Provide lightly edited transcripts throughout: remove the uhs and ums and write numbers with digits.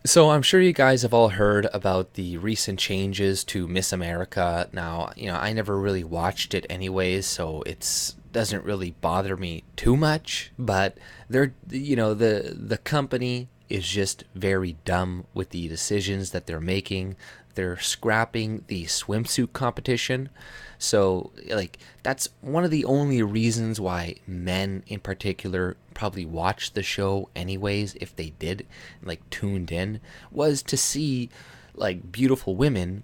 So I'm sure you guys have all heard about the recent changes to Miss America. Now, I never really watched it anyways, so it's doesn't really bother me too much, but the company is just very dumb with the decisions that they're making. They're scrapping the swimsuit competition. So, like, that's one of the only reasons why men in particular probably watched the show anyways, if they did, like, tuned in, was to see, like, beautiful women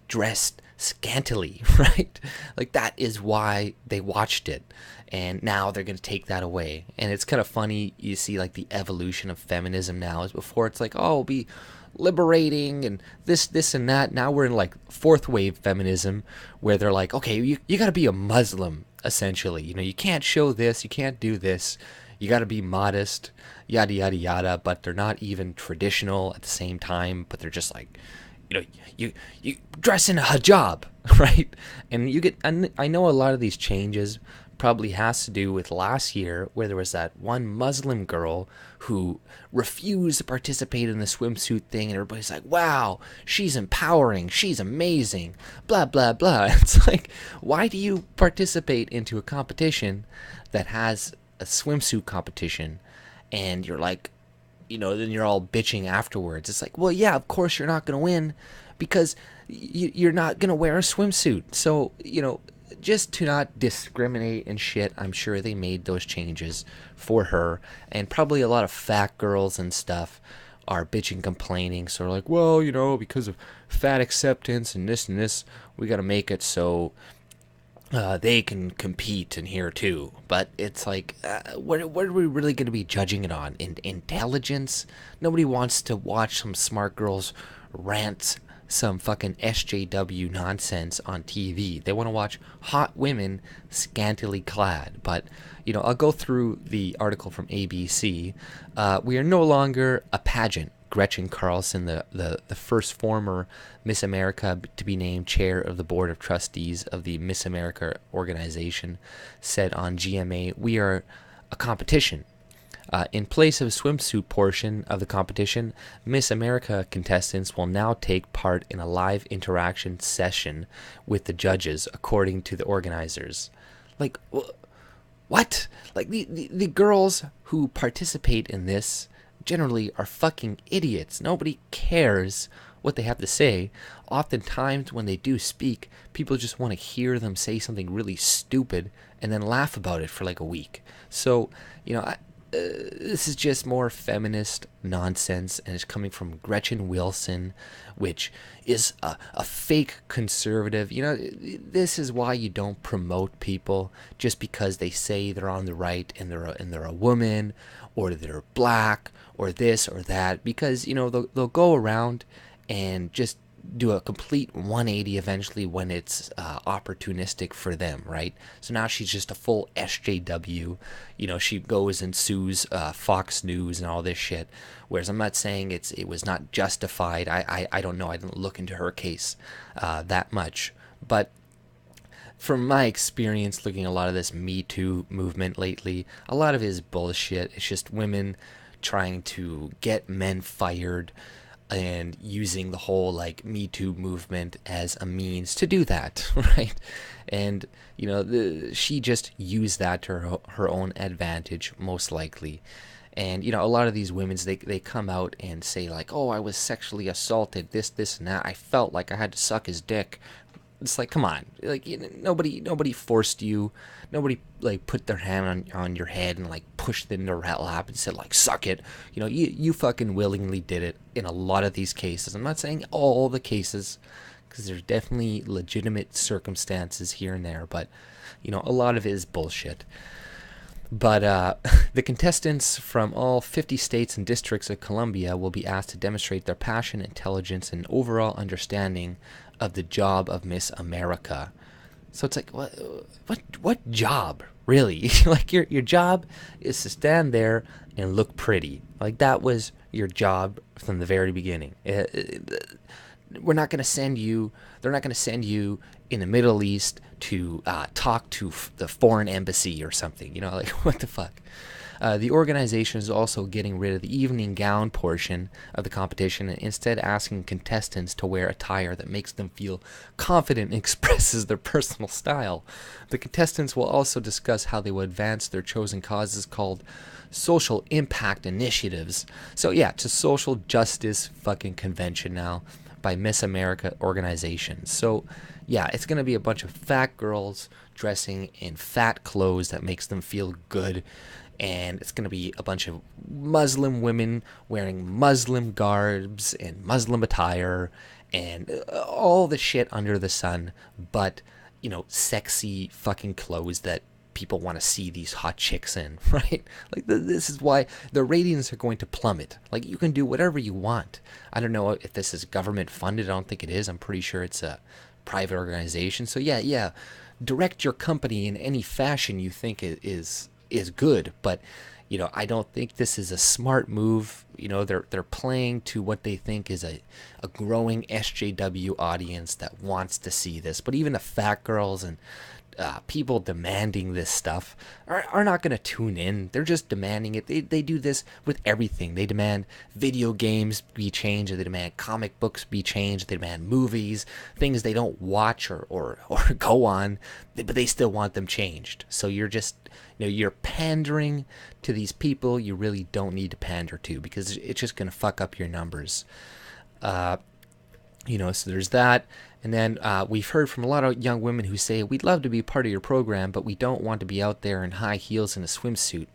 dressed scantily, right? Like, that is why they watched it. And now they're going to take that away. And it's kind of funny. You see, like, the evolution of feminism now. Is before it's like, oh, it'll be liberating and this and that. Now we're in like fourth wave feminism, where they're like, okay, you got to be a Muslim essentially. You can't show this, you can't do this, you got to be modest, yada yada yada. But they're not even traditional at the same time. But they're just like, you dress in a hijab, right? And you get, I know a lot of these changes probably has to do with last year, where there was that one Muslim girl who refused to participate in the swimsuit thing, and everybody's like, wow, she's empowering, she's amazing, blah blah blah. It's like, why do you participate into a competition that has a swimsuit competition, and you're like, then you're all bitching afterwards? It's like, well, yeah, of course you're not going to win because you're not going to wear a swimsuit. So, just to not discriminate and shit, I'm sure they made those changes for her. And probably a lot of fat girls and stuff are bitching, complaining. So they're like, well, because of fat acceptance and this, we got to make it so they can compete in here too. But it's like, what are we really going to be judging it on? Intelligence? Nobody wants to watch some smart girls rant some fucking SJW nonsense on TV. They want to watch hot women scantily clad. But, I'll go through the article from ABC. We are no longer a pageant. Gretchen Carlson, the first former Miss America to be named chair of the board of trustees of the Miss America organization, said on GMA, we are a competition. In place of a swimsuit portion of the competition, Miss America contestants will now take part in a live interaction session with the judges, according to the organizers. Like, what? Like, the girls who participate in this generally are fucking idiots. Nobody cares what they have to say. Oftentimes, when they do speak, people just want to hear them say something really stupid and then laugh about it for like a week. So, this is just more feminist nonsense, and it's coming from Gretchen Wilson, which is a fake conservative. This is why you don't promote people just because they say they're on the right and they're a woman, or they're black, or this or that, because they'll go around and just do a complete 180 eventually when it's opportunistic for them, right? So now she's just a full SJW. She goes and sues Fox News and all this shit. Whereas I'm not saying it was not justified. I don't know. I didn't look into her case that much. But from my experience looking at a lot of this Me Too movement lately, a lot of it is bullshit. It's just women trying to get men fired and using the whole like Me Too movement as a means to do that, right? And she just used that to her own advantage, most likely. And a lot of these women, they come out and say like, oh, I was sexually assaulted, this and that, I felt like I had to suck his dick. It's like, come on, like, nobody forced you, nobody like put their hand on your head and like pushed it in their lap and said like, suck it. You fucking willingly did it in a lot of these cases. I'm not saying all the cases, because there's definitely legitimate circumstances here and there, but a lot of it is bullshit. But the contestants from all 50 states and districts of Columbia will be asked to demonstrate their passion, intelligence, and overall understanding of the job of Miss America. So it's like, what job, really? Like, your job is to stand there and look pretty. Like, that was your job from the very beginning. We're not going to send you, they're not going to send you in the Middle East to talk to the foreign embassy or something. Like, what the fuck? The organization is also getting rid of the evening gown portion of the competition and instead asking contestants to wear attire that makes them feel confident and expresses their personal style. The contestants will also discuss how they will advance their chosen causes called social impact initiatives. So yeah, it's a social justice fucking convention now by Miss America organization. So yeah, it's going to be a bunch of fat girls dressing in fat clothes that makes them feel good, and it's going to be a bunch of Muslim women wearing Muslim garbs and Muslim attire and all the shit under the sun, but sexy fucking clothes that people want to see these hot chicks in, right? Like this is why the ratings are going to plummet. Like you can do whatever you want. I don't know if this is government funded. I don't think it is. I'm pretty sure it's a private organization. So yeah, direct your company in any fashion you think is good, but I don't think this is a smart move. They're playing to what they think is a growing SJW audience that wants to see this. But even the fat girls and people demanding this stuff are not going to tune in. They're just demanding it. They do this with everything. They demand video games be changed. They demand comic books be changed. They demand movies, things they don't watch or go on, but they still want them changed. So you're just, you're pandering to these people you really don't need to pander to, because it's just going to fuck up your numbers. So there's that. And then we've heard from a lot of young women who say, we'd love to be part of your program, but we don't want to be out there in high heels and a swimsuit.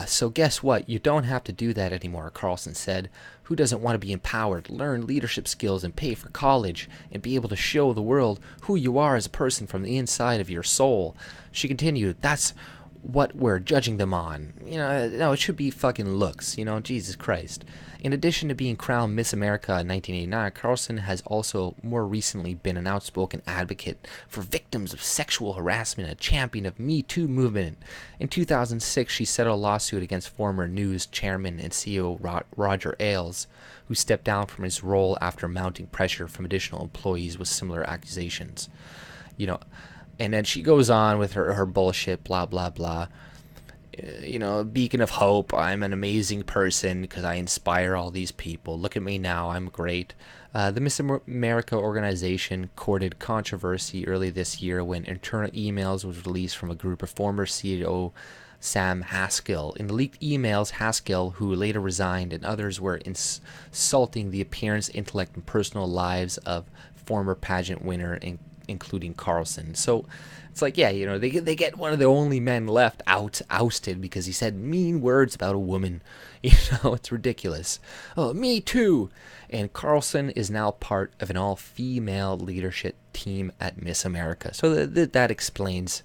So guess what? You don't have to do that anymore, Carlson said. Who doesn't want to be empowered, learn leadership skills, and pay for college, and be able to show the world who you are as a person from the inside of your soul? She continued, that's what we're judging them on. No, it should be fucking looks, Jesus Christ. In addition to being crowned Miss America in 1989, Carlson has also more recently been an outspoken advocate for victims of sexual harassment, a champion of Me Too movement. In 2006, she settled a lawsuit against former News chairman and CEO Roger Ailes, who stepped down from his role after mounting pressure from additional employees with similar accusations. And then she goes on with her bullshit, blah, blah, blah. Beacon of hope. I'm an amazing person because I inspire all these people. Look at me now. I'm great. The Miss America organization courted controversy early this year when internal emails was released from a group of former CEO Sam Haskell. In the leaked emails, Haskell, who later resigned, and others were insulting the appearance, intellect, and personal lives of former pageant winner, including Carlson. So it's like, they get one of the only men left ousted because he said mean words about a woman. It's ridiculous. Oh, me too. And Carlson is now part of an all-female leadership team at Miss America. So that explains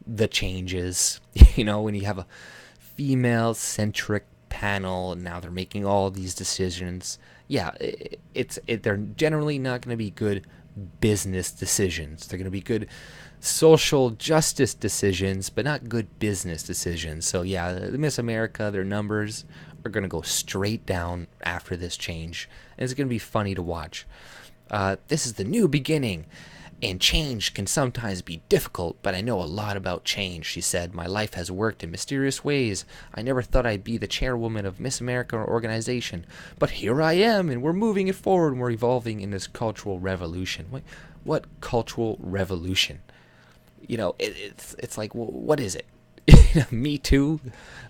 the changes. When you have a female-centric panel and now they're making all these decisions. Yeah, they're generally not going to be good business decisions. They're going to be good social justice decisions, but not good business decisions. So yeah, the Miss America, their numbers are going to go straight down after this change, and it's going to be funny to watch. This is the new beginning, and change can sometimes be difficult, but I know a lot about change, she said. My life has worked in mysterious ways. I never thought I'd be the chairwoman of Miss America organization, but here I am, and we're moving it forward, and we're evolving in this cultural revolution. What cultural revolution? It's like, well, what is it? Me Too?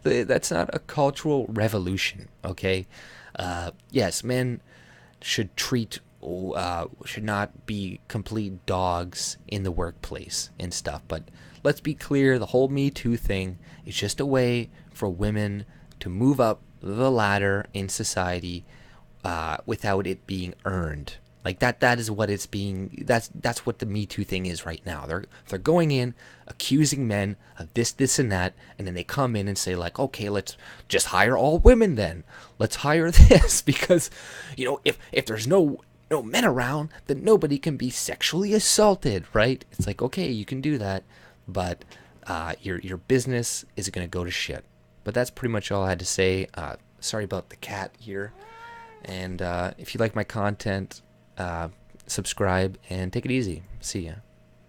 That's not a cultural revolution, okay? Yes, men should not be complete dogs in the workplace and stuff. But let's be clear, the whole Me Too thing is just a way for women to move up the ladder in society without it being earned. Like that is what it's being. That's what the Me Too thing is right now. They're going in, accusing men of this, and that, and then they come in and say like, okay, let's just hire all women then. Let's hire this because, if there's no men around, then nobody can be sexually assaulted, right? It's like, okay, you can do that, but your business is going to go to shit. But that's pretty much all I had to say. Sorry about the cat here. And if you like my content, subscribe and take it easy. See ya.